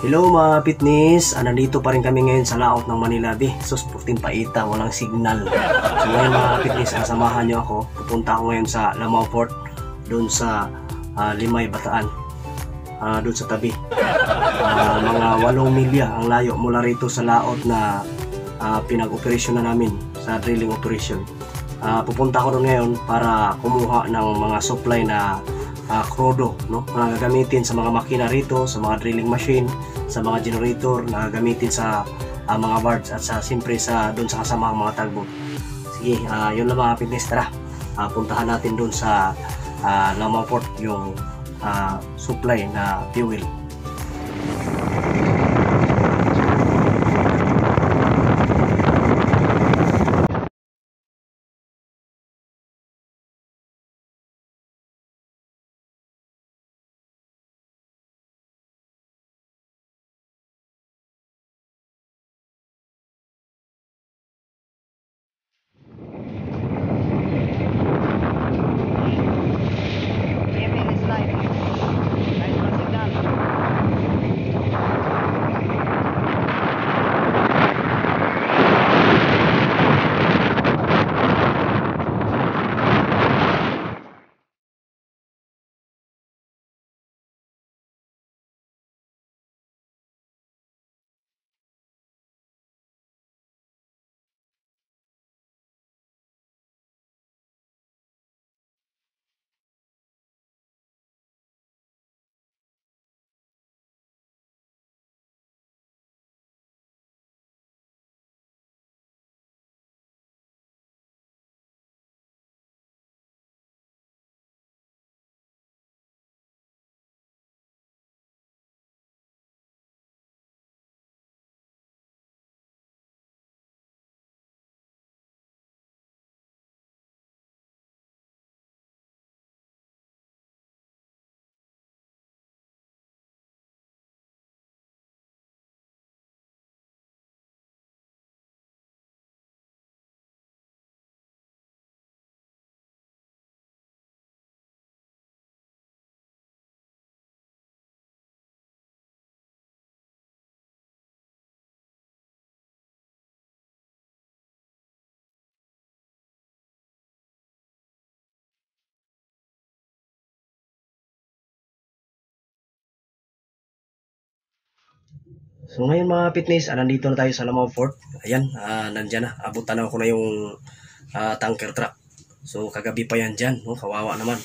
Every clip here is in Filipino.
Hello mga fitness, nandito pa rin kami ngayon sa layout ng Manila Bay. Sus, puting paita, walang signal. So ngayon mga fitness, samahan nyo ako. Pupunta ako ngayon sa Lamao Fort, doon sa Limay, Bataan, doon sa tabi. Mga 8 milya ang layo mula rito sa layout na pinag-operasyon na namin sa drilling operation. Pupunta ako doon ngayon para kumuha ng mga supply na krodo, no? Na gagamitin sa mga makina rito, sa mga drilling machine, sa mga generator na gagamitin sa mga barge at siyempre doon sa kasamang mga tugboat. Sige, yun lang mga fitness. Tara, puntahan natin doon sa Lamao Port yung supply na fuel. So ngayon mga fitness, nandito na tayo sa Lamao Fort. Ayan, nandyan na. Abutan na ako na yung tanker truck. So kagabi pa yan dyan, no? Kawawa naman.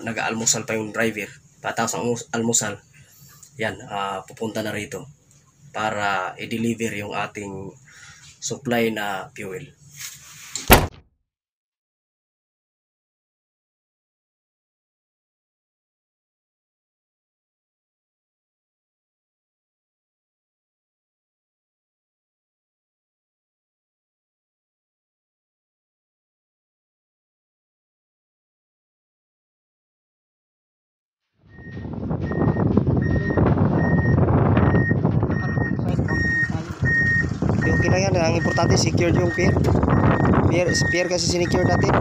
Nag-almusal pa yung driver. Patapos ang almusal, yan, pupunta na rito para i-deliver yung ating supply na fuel. Okay lang yan, ang importante secured yung pier kasi sinecure natin.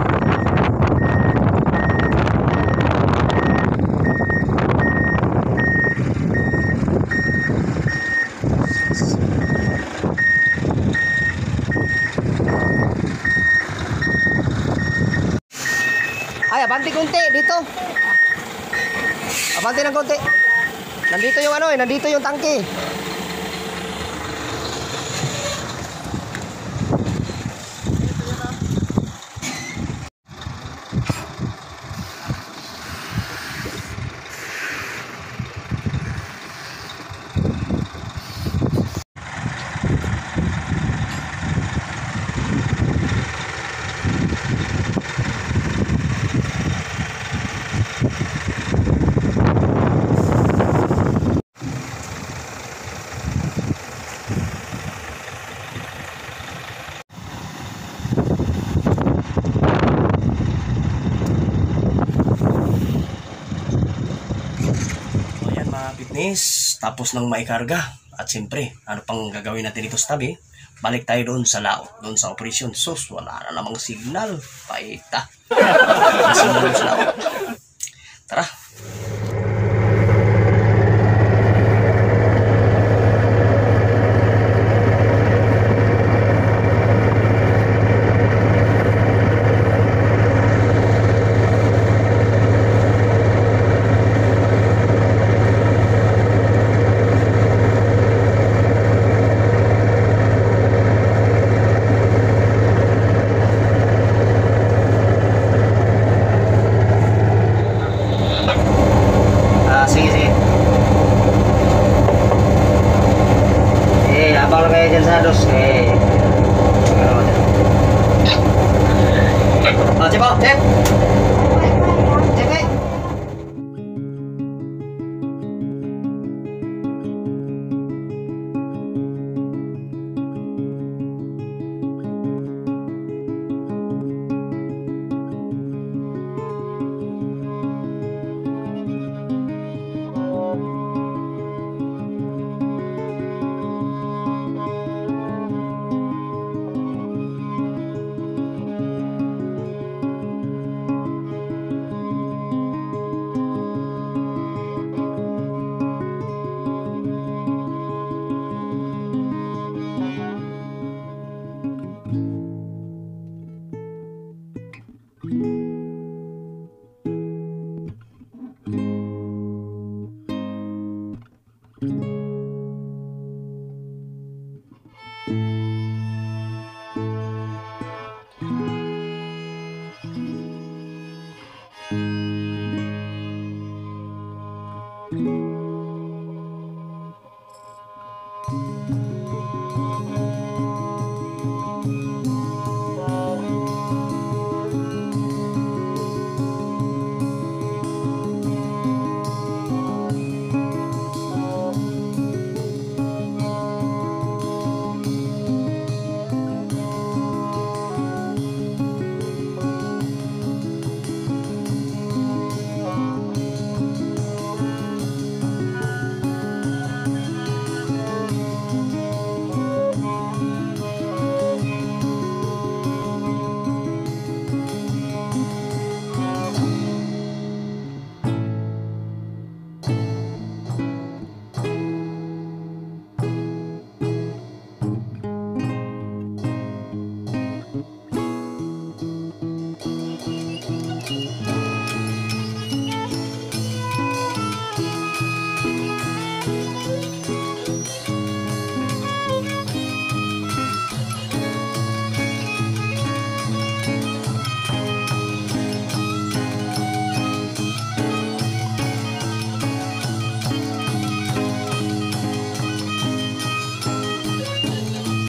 Ay, abante konti dito. Abante ng konti. Nandito yung nandito yung tangke. Fitness, tapos nang maikarga at siyempre ano pang gagawin natin dito sa tabi, balik tayo doon sa laot, doon sa operation. Sus, wala na namang signal, paita. Signal sa laot. Tara. Bye.